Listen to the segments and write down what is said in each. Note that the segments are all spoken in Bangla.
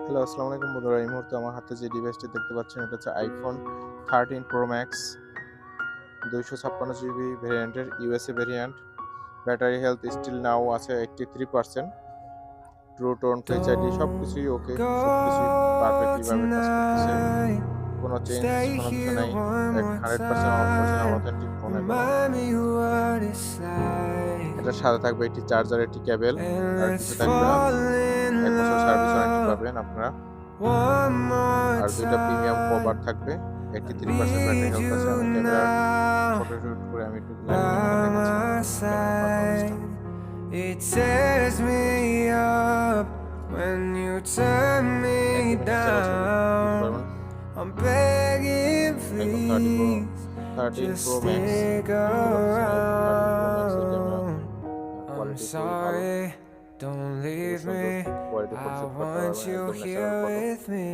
হ্যালো, আসসালামু আলাইকুম বন্ধুরা। এই মুহূর্তে আমার হাতে যে ডিভাইসটি দেখতে পাচ্ছেন এটা হচ্ছে iPhone 13 Pro Max 256 জিবি ভ্যারিয়েন্টের USA variant. Battery health still now আছে 83%। ট্রু টোন, ফেস আইডি সবকিছুই ওকে, সবকিছুই পারফেক্টলি ভাবে কাজ করতেছে। কোনো চেঞ্জ, কোনো কিছু নাই। 100% অরিজিনাল অথেন্টিক ফোন এখনো। এটার সাথে থাকবে একটি চার্জার, একটি কেবল, আর কিছু থাকবে না। 1 বছর সার্ভিস ওয়ারেন্টি পাবেন আপনারা। আর দুইটা প্রিমিয়াম কভার থাকবে। 83% ব্যাটারি হেলথ আছে। আমি ক্যামেরার ফটোশুট করে আমি একটু লাইভ ক্যামেরা দেখাচ্ছি ক্যামেরার পারফরম্যান্সটা। It tears me up when you turn me নিচে বসে বুঝতে down. পারবেন I'm begging, iPhone 13 Pro please, 13 just Pro Max stick দেখতে পাচ্ছেন iPhone 13 Pro Max এর ক্যামেরা around. I'm কোয়ালিটি খুবই ভালো, sorry, don't খুবই leave সুন্দর me. কোয়ালিটি I ফটোশুট করতে want পারবেন, you একদম natural here photo. with me.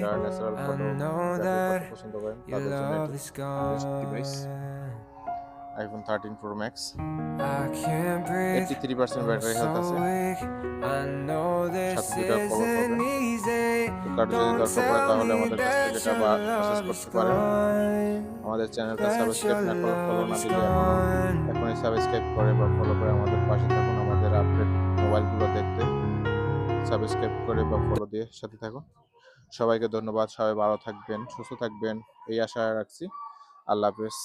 যারা natural I know photography that করতে পছন্দ করেন your তাদের জন্য love এটি is best device. gone. iPhone 13 Pro Max I can't breathe, 83% I'm battery so health আছে। weak. I know this সাথে দুইটা কভার isn't পাবেন। easy. তো কারো যদি Don't দরকার পড়ে tell তাহলে me আমাদের কাছ that থেকে এটা your পারচেজ love is করতে পারেন। gone. আমাদের চ্যানেলটা That সাবস্ক্রাইব your না করে, ফলো love না is দিলে gone. এখনই সাবস্ক্রাইব করে বা ফলো করে আমাদের পাশে থাকুন। আমাদের আপডেট মোবাইলগুলো দেখতে সাবস্ক্রাইব করে বা ফলো দিয়ে সাথে থাকুন। সবাইকে ধন্যবাদ। সবাই ভালো থাকবেন, সুস্থ থাকবেন এই আশা রাখছি। আল্লাহ হাফেজ।